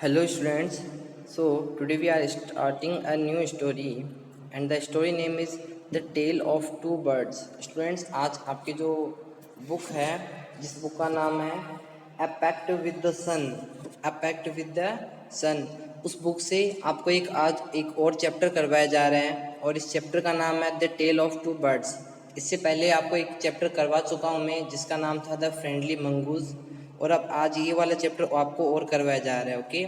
Hello students. So today we are starting a new story and the story name is The Tale of Two Birds. Students आज आपकी जो book है जिस book का नाम है A Pact with the Sun. A Pact with the Sun. उस book से आपको आज एक और चैप्टर करवाया जा रहा है और इस चैप्टर का नाम है the tale of two birds. इससे पहले आपको एक चैप्टर करवा चुका हूँ मैं जिसका नाम था द फ्रेंडली मंगूज और अब आज ये वाला चैप्टर आपको और करवाया जा रहा है। ओके,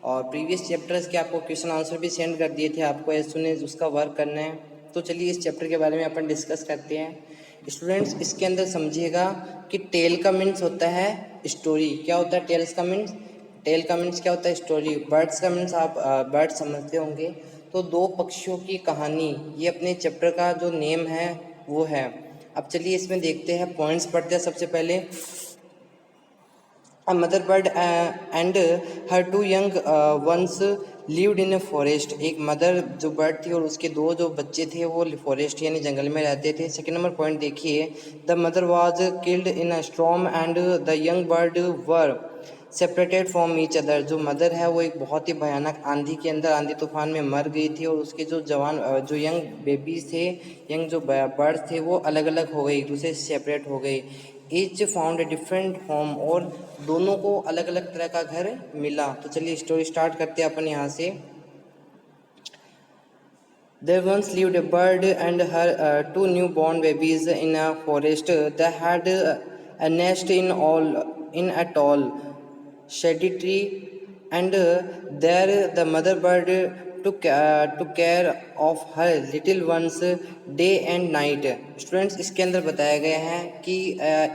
और प्रीवियस चैप्टर्स के आपको क्वेश्चन आंसर भी सेंड कर दिए थे, आपको एज सुन एज उसका वर्क करना है। तो चलिए इस चैप्टर के बारे में अपन डिस्कस करते हैं। स्टूडेंट्स इसके अंदर समझिएगा कि टेल का मीन्स होता है स्टोरी। क्या होता है टेल्स का मीन्स? टेल का मीन्स क्या होता है? स्टोरी। बर्ड्स का मीन्स आप बर्ड समझते होंगे। तो दो पक्षियों की कहानी, ये अपने चैप्टर का जो नेम है वो है। अब चलिए इसमें देखते हैं, पॉइंट्स पढ़ते हैं। सबसे पहले A mother bird and her two young ones lived in a forest. एक मदर जो बर्ड थी और उसके दो जो बच्चे थे वो फॉरेस्ट यानी जंगल में रहते थे। सेकंड नंबर पॉइंट देखिए, the mother was killed in a storm and the young bird were separated from each other. जो मदर है वो एक बहुत ही भयानक आंधी के अंदर, आंधी तूफान में मर गई थी और उसके जो जवान जो यंग बेबीज थे, यंग जो बर्ड्स थे वो अलग अलग हो गए, एक दूसरे से सेपरेट हो गए। Each found a different home, और दोनों को अलग अलग तरह का घर मिला। तो चलिए स्टोरी स्टार्ट करते हैं अपन यहाँ से। There once lived a bird and her two newborn babies in a forest. They had a nest in a tall shady tree, and there the mother bird took care of her little ones day and night. Students इसके अंदर बताया गया है कि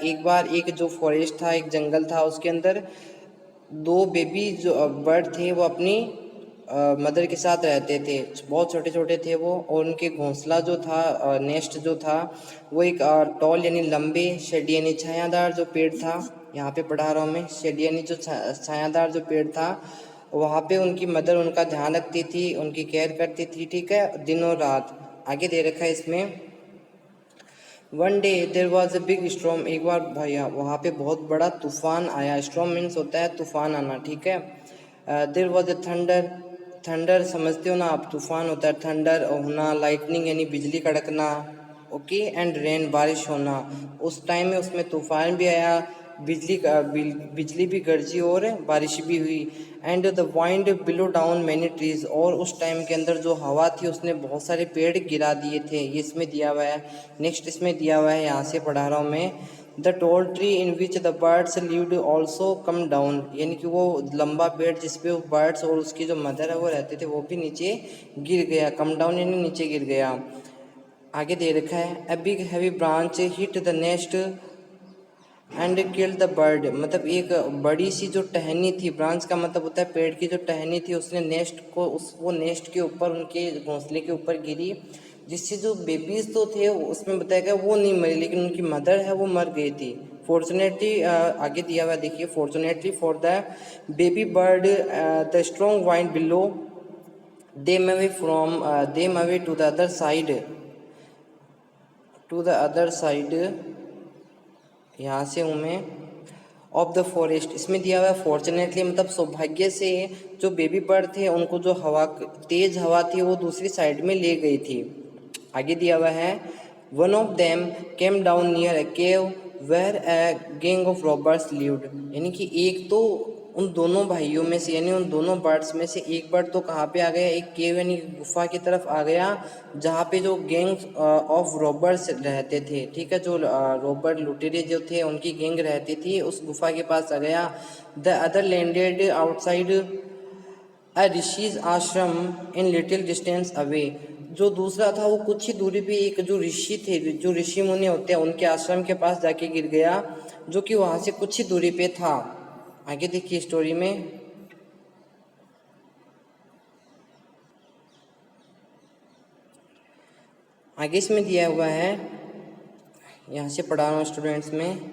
एक बार एक जो forest था, एक जंगल था, उसके अंदर दो बेबी जो बर्ड थे वो अपनी मदर के साथ रहते थे। बहुत छोटे छोटे थे वो, और उनके घोंसला जो था, नेस्ट जो था, वो एक टॉल यानी लंबे, शेड यानी छायादार जो पेड़ था, यहाँ पे पढ़ा रहा हूँ मैं, शेड यानी जो छायादार जो पेड़ था, वहाँ पे उनकी मदर उनका ध्यान रखती थी, उनकी केयर करती थी, ठीक है, दिन और रात। आगे दे रखा है इसमें, one day there was a big storm. एक बार भैया वहाँ पे बहुत बड़ा तूफान आया। स्ट्रॉम मीन्स होता है तूफान आना, ठीक है। There was a thunder, thunder समझते हो ना आप, तूफान होता है थंडर होना, लाइटनिंग यानी बिजली कड़कना, ओके, एंड रेन बारिश होना। उस टाइम में उसमें तूफान भी आया, बिजली भी गरजी और बारिश भी हुई। And the wind below down many trees, और उस टाइम के अंदर जो हवा थी उसने बहुत सारे पेड़ गिरा दिए थे। ये इसमें दिया हुआ है। नेक्स्ट इसमें दिया हुआ है, यहाँ से पढ़ा रहा हूँ मैं, the toll tree in which the birds lived also come down, यानी कि वो लंबा पेड़ जिसपे बर्ड्स और उसकी जो मदर है वो रहते थे वो भी नीचे गिर गया। कम डाउन यानी नीचे गिर गया। आगे दे रखा है, a big heavy branch hit the nest and kill the bird, मतलब एक बड़ी सी जो टहनी थी, ब्रांच का मतलब होता है पेड़ की जो टहनी थी, उसने नेस्ट को वो नेस्ट के ऊपर, उनके घोंसले के ऊपर गिरी, जिससे जो बेबीज तो थे उसमें बताया गया वो नहीं मरी, लेकिन उनकी मदर है वो मर गई थी। फॉर्चुनेटली आगे दिया हुआ देखिए, fortunately for the baby bird the strong wind blew them away to the other side, यहाँ से हूँ मैं, ऑफ द फॉरेस्ट। इसमें दिया हुआ है फॉर्चुनेटली, मतलब सौभाग्य से जो बेबी बर्ड थे उनको जो तेज हवा थी वो दूसरी साइड में ले गई थी। आगे दिया हुआ है, one of them came down near a cave where a gang of robbers lived, यानी कि एक तो उन दोनों भाइयों में से, यानी उन दोनों बर्ड्स में से एक बर्ड तो कहाँ पे आ गया, एक केव यानी गुफा की तरफ आ गया, जहाँ पे जो गैंग ऑफ रॉबर्स रहते थे, ठीक है, जो रॉबर लुटेरे जो थे उनकी गैंग रहती थी, उस गुफा के पास आ गया। द अदर लैंडेड आउटसाइड अ ऋषिज आश्रम इन लिटिल डिस्टेंस अवे, जो दूसरा था वो कुछ ही दूरी पे एक जो ऋषि थे, जो ऋषि मुनि होते हैं, उनके आश्रम के पास जाके गिर गया, जो कि वहाँ से कुछ ही दूरी पे था। आगे देखिए स्टोरी में, आगे इसमें दिया हुआ है, यहाँ से पढ़ा रहा हूँ स्टूडेंट्स में,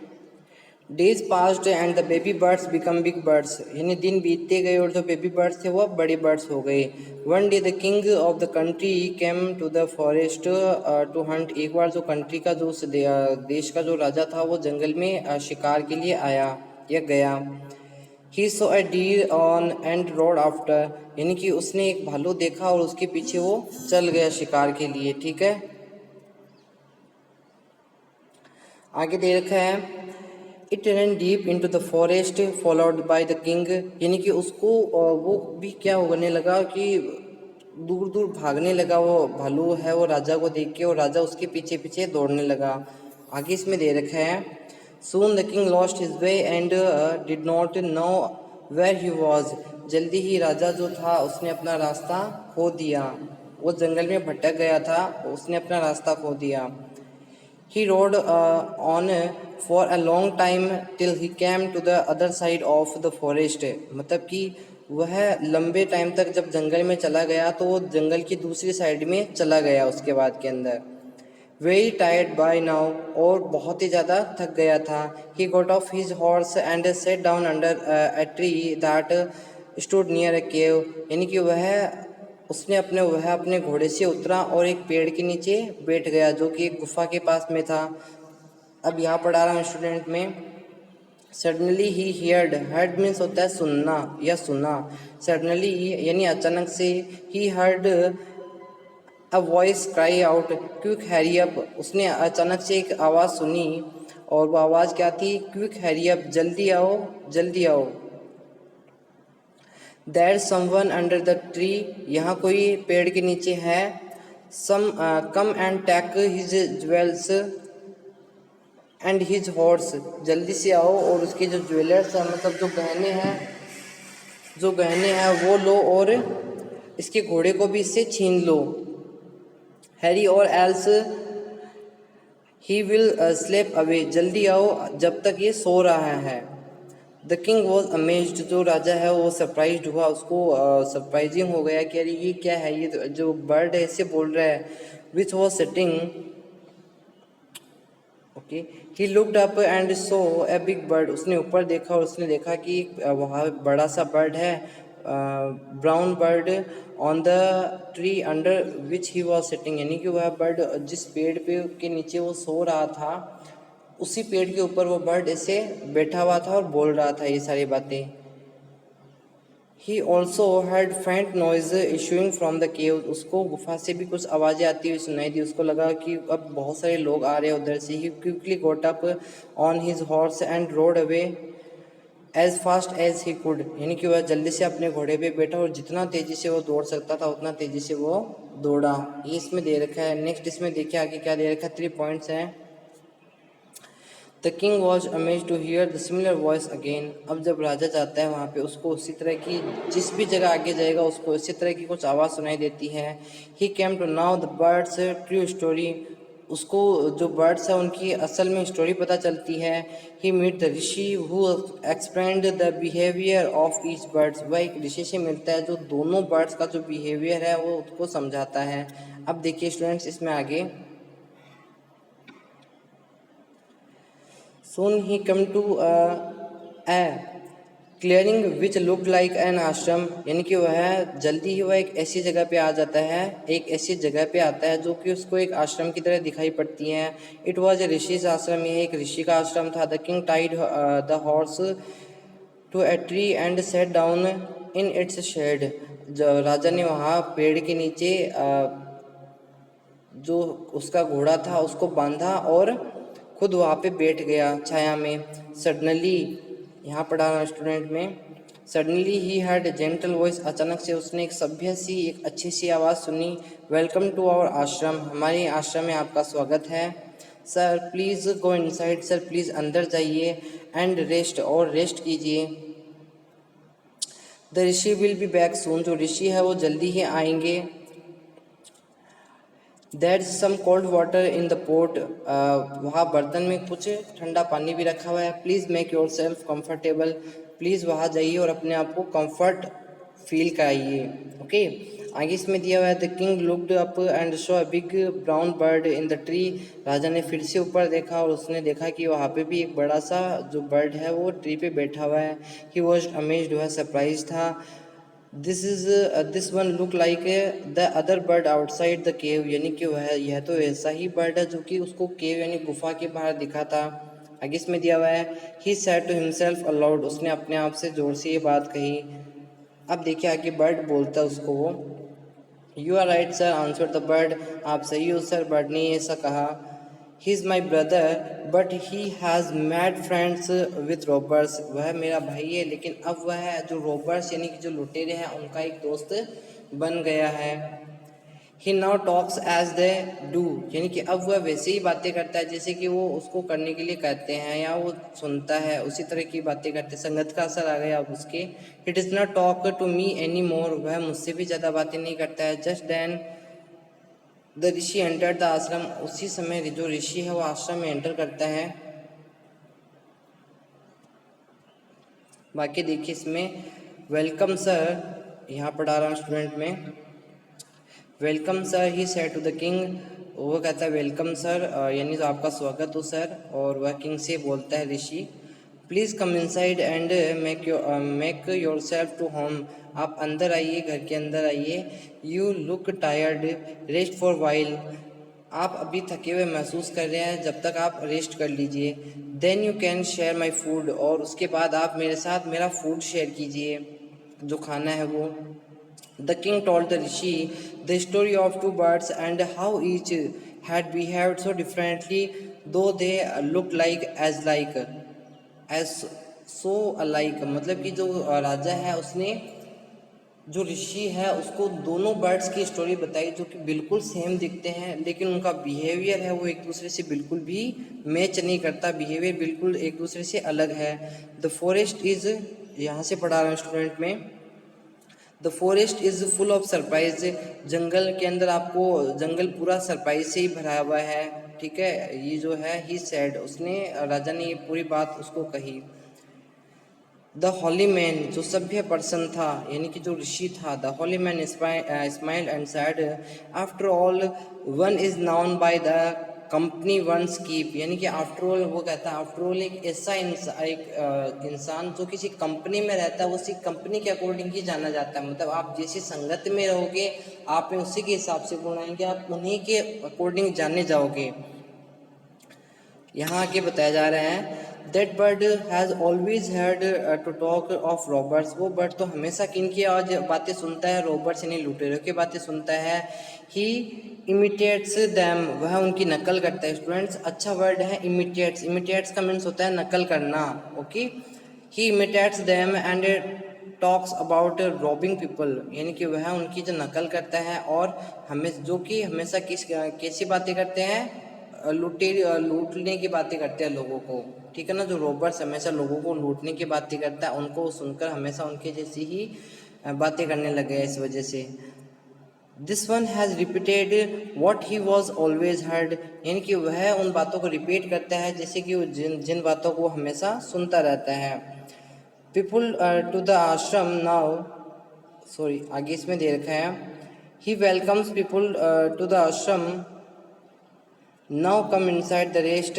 days passed and the baby birds become big birds, यानी दिन बीतते गए और जो बेबी बर्ड्स थे वो अब बड़े बर्ड्स हो गए। One day the king of the country came to the forest to hunt, एक बार जो कंट्री का जो देश का जो राजा था वो जंगल में शिकार के लिए आया या गया। He saw a deer on and road after, यानी कि उसने एक भालू देखा और उसके पीछे वो चल गया शिकार के लिए। ठीक है, आगे दे रखा है it run deep into the forest followed by the king, यानी कि उसको वो भी क्या होने लगा कि दूर दूर भागने लगा वो भालू है वो राजा को देख के, और राजा उसके पीछे पीछे दौड़ने लगा। आगे इसमें दे रखा है soon the king lost his way and did not know where he was, जल्दी ही राजा जो था उसने अपना रास्ता खो दिया, वो जंगल में भटक गया था, उसने अपना रास्ता खो दिया। He rode on for a long time till he came to the other side of the forest, मतलब कि वह लंबे टाइम तक जब जंगल में चला गया तो वो जंगल की दूसरी साइड में चला गया उसके बाद के अंदर। वेरी टायर्ड बाय नाउ, और बहुत ही ज़्यादा थक गया था। He got off his horse and sat down under a tree that stood near a cave, यानी कि वह अपने घोड़े से उतरा और एक पेड़ के नीचे बैठ गया जो कि एक गुफा के पास में था। अब यहाँ पढ़ा रहा हूँ स्टूडेंट में सडनली ही हियर्ड, हर्ड मीन्स होता है सुनना या सुना, सडनली यानी अचानक से, he heard a voice cry out quick Harry up, उसने अचानक से एक आवाज़ सुनी और वो आवाज़ क्या थी, क्विक हैरी अप, जल्दी आओ जल्दी आओ। That someone under the tree, यहाँ कोई पेड़ के नीचे है। Some come and take his jewels and his horse, जल्दी से आओ और उसके जो ज्वेलर्स हैं मतलब जो गहने हैं वो लो और इसके घोड़े को भी इससे छीन लो। हैरी और else he will slip away, जल्दी आओ जब तक ये सो रहा है। द किंग वॉज अमेज्ड, जो राजा है वो सरप्राइज हुआ, उसको सरप्राइजिंग हो गया कि अरे ये क्या है, ये तो जो बर्ड है इससे बोल रहा है। Which was sitting, okay, he looked up and so a big bird, उसने ऊपर देखा और उसने देखा कि वहाँ बड़ा सा बर्ड है, brown bird on the tree under which he was sitting, यानी कि वह बर्ड जिस पेड़ पे के नीचे वो सो रहा था उसी पेड़ के ऊपर वो बर्ड ऐसे बैठा हुआ था और बोल रहा था ये सारी बातें। ही ऑल्सो हैड फेंट noise issuing from the cave, उसको गुफा से भी कुछ आवाज़ें आती हुई सुनाई दी, उसको लगा कि अब बहुत सारे लोग आ रहे हैं उधर से। He quickly got up on his horse and rode away as fast as he could, यानी कि वह जल्दी से अपने घोड़े पे बैठा और जितना तेज़ी से वो दौड़ सकता था उतना तेज़ी से वो दौड़ा। ये इसमें दे रखा है। नेक्स्ट इसमें देखिए आगे क्या दे रखा है, 3 पॉइंट्स हैं। The king was amazed to hear the similar voice again, अब जब राजा जाता है वहाँ पे उसको उसी तरह की, जिस भी जगह आगे जाएगा उसको इसी तरह की कुछ आवाज़ सुनाई देती है। He came to know the birds true story, उसको जो बर्ड्स है उनकी असल में स्टोरी पता चलती है। He meet the rishi who explained the behaviour of each birds, वह एक ऋषि से मिलता है जो दोनों बर्ड्स का जो बिहेवियर है वो उसको समझाता है। अब देखिए स्टूडेंट्स इसमें आगे, soon he come to a clearing which looked like an ashram, यानी कि वह जल्दी ही वह एक ऐसी जगह पे आ जाता है, एक ऐसी जगह पे आता है जो कि उसको एक आश्रम की तरह दिखाई पड़ती है। इट वॉज ए ऋषिज आश्रम, यह एक ऋषि का आश्रम था। The king tied the horse to a tree and sat down in its shade, जो राजा ने वहाँ पेड़ के नीचे जो उसका घोड़ा था उसको बांधा और खुद वहाँ पे बैठ गया छाया में। सडनली, यहाँ पढ़ा रहा स्टूडेंट में, suddenly he had gentle voice, अचानक से उसने एक सभ्य सी एक अच्छी सी आवाज़ सुनी। वेलकम टू आवर आश्रम, हमारे आश्रम में आपका स्वागत है। Sir please go inside, sir please अंदर जाइए। एंड रेस्ट, और रेस्ट कीजिए। The rishi will be back soon, जो ऋषि है वो जल्दी ही आएंगे। There is some cold water in the pot, वहाँ बर्तन में कुछ ठंडा पानी भी रखा हुआ है। Please make your self comfortable, please वहाँ जाइए और अपने आप को कंफर्ट फील कराइए। ओके, आगे इसमें दिया हुआ है the king looked up and saw a big brown bird in the tree, राजा ने फिर से ऊपर देखा और उसने देखा कि वहाँ पे भी एक बड़ा सा जो बर्ड है वो ट्री पे बैठा हुआ है। ही वॉज अमेज्ड, वह सरप्राइज था। This one look like the other bird outside the cave, यानी कि वह यह तो ऐसा ही बर्ड है जो कि उसको केव यानी गुफा के बाहर दिखा था। आगे इसमें दिया हुआ है he said to himself aloud, उसने अपने आप से जोर से ये बात कही। अब देखिए आगे बर्ड बोलता है उसको वो, you are right sir answered the bird, आप सही हो सर, बर्ड ने ऐसा कहा। He is my brother but he has made friends with robbers, वह मेरा भाई है लेकिन अब वह जो रॉबर्स यानी कि जो लुटेरे हैं उनका एक दोस्त बन गया है। He now talks as they do, यानी कि अब वह वैसे ही बातें करता है जैसे कि वो उसको करने के लिए कहते हैं या वो सुनता है, उसी तरह की बातें करते हैं। संगत का असर आ गया अब उसके। He does not talk to me any more, वह मुझसे भी ज़्यादा बातें नहीं करता है। Just then the rishi entered the ashram, उसी समय जो ऋषि है वो आश्रम में एंटर करता है। बाकी देखिए इसमें वेलकम सर, यहाँ पढ़ा रहा हूँ स्टूडेंट में, welcome sir he said to the king, वो कहता है वेलकम सर यानी तो आपका स्वागत हो सर, और वह किंग से बोलता है ऋषि, please come inside and make your self to, home अंदर आइए, घर के अंदर आइए। You look tired rest for while, आप अभी थके हुए महसूस कर रहे हैं, जब तक आप रेस्ट कर लीजिए। Then you can share my food, और उसके बाद आप मेरे साथ मेरा फूड शेयर कीजिए, जो खाना है वो। The king told the rishi the story of two birds and how each had behaved so differently, though they looked as so alike, मतलब कि जो राजा है उसने जो ऋषि है उसको दोनों बर्ड्स की स्टोरी बताई जो कि बिल्कुल सेम दिखते हैं, लेकिन उनका बिहेवियर है वो एक दूसरे से बिल्कुल भी मैच नहीं करता, बिहेवियर बिल्कुल एक दूसरे से अलग है। द फॉरेस्ट इज़, यहाँ से पढ़ा रहा हूँ स्टूडेंट में, the forest is full of surprise, जंगल के अंदर आपको जंगल पूरा सरप्राइज से ही भरा हुआ है। ठीक है, ये जो है ही सेड, उसने राजा ने ये पूरी बात उसको कही। द हॉली मैन, जो सभ्य पर्सन था यानी कि जो ऋषि था, the holy man smiled and said after all one is known by the company one's keep, यानी कि आफ्टर ऑल, वो कहता है आफ्टर ऑल एक ऐसा इंसान जो किसी कंपनी में रहता है, उसी कंपनी के अकॉर्डिंग ही जाना जाता है। मतलब आप जैसी संगत में रहोगे आप में उसी के हिसाब से गुण आएंगे, आप उन्हीं के अकॉर्डिंग जाने जाओगे। यहाँ आगे बताया जा रहा है that bird has always heard to talk of robbers, वो बर्ड तो हमेशा किन की आज बातें सुनता है, रॉबर्ट्स यानी लुटेरों की बातें सुनता है। ही इमिटेट्स दैम, वह उनकी नकल करता है। स्टूडेंट्स अच्छा वर्ड है इमिटेट्स, इमिटेट्स का मीन्स होता है नकल करना। Okay, he imitates them and talks about robbing people, यानी कि वह उनकी जो नकल करता है और हमें जो कि हमेशा कैसी बातें करते हैं, लूटने की बातें करते हैं लोगों को। ठीक है ना, जो रॉबर्स हमेशा लोगों को लूटने की बातें करता है, उनको सुनकर हमेशा उनके जैसी ही बातें करने लगे इस वजह से। This one has repeated what he was always heard, यानी कि वह उन बातों को रिपीट करता है जैसे कि वो जिन बातों को हमेशा सुनता रहता है। पीपुल टू द आश्रम नाउ, सॉरी आगे इसमें दे रखा है ही वेलकम्स पीपुल टू द आश्रम now come inside the rest,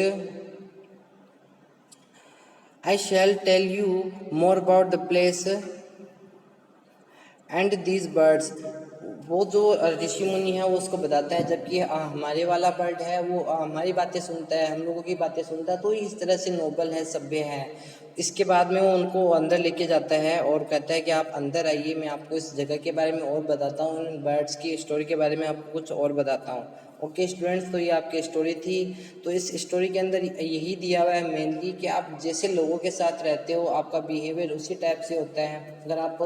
I shall tell you more about the place and these birds, वो जो ऋषि मुनि है वो उसको बताता है, जबकि हमारे वाला बर्ड है वो हमारी बातें सुनता है, हम लोगों की बातें सुनता है, तो इस तरह से नोबल है, सभ्य है। इसके बाद में वो उनको अंदर लेके जाता है और कहता है कि आप अंदर आइए, मैं आपको इस जगह के बारे में और बताता हूँ, इन बर्ड्स की स्टोरी के बारे में आपको कुछ और बताता हूँ। ओके स्टूडेंट्स, तो ये आपकी स्टोरी थी। तो इस स्टोरी के अंदर यही दिया हुआ है मेनली कि आप जैसे लोगों के साथ रहते हो आपका बिहेवियर उसी टाइप से होता है। अगर आप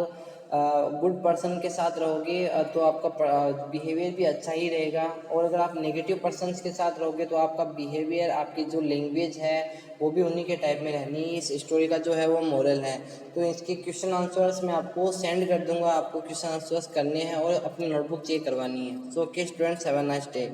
गुड पर्सन के साथ रहोगे तो आपका बिहेवियर भी अच्छा ही रहेगा, और अगर आप नेगेटिव पर्सन्स के साथ रहोगे तो आपका बिहेवियर, आपकी जो लैंग्वेज है वो भी उन्हीं के टाइप में रहनी है। इस स्टोरी का जो है वो मोरल है। तो इसके क्वेश्चन आंसर्स मैं आपको सेंड कर दूंगा, आपको क्वेश्चन आंसर्स करने हैं और अपनी नोटबुक चेक करवानी है। So okay students, have a nice day.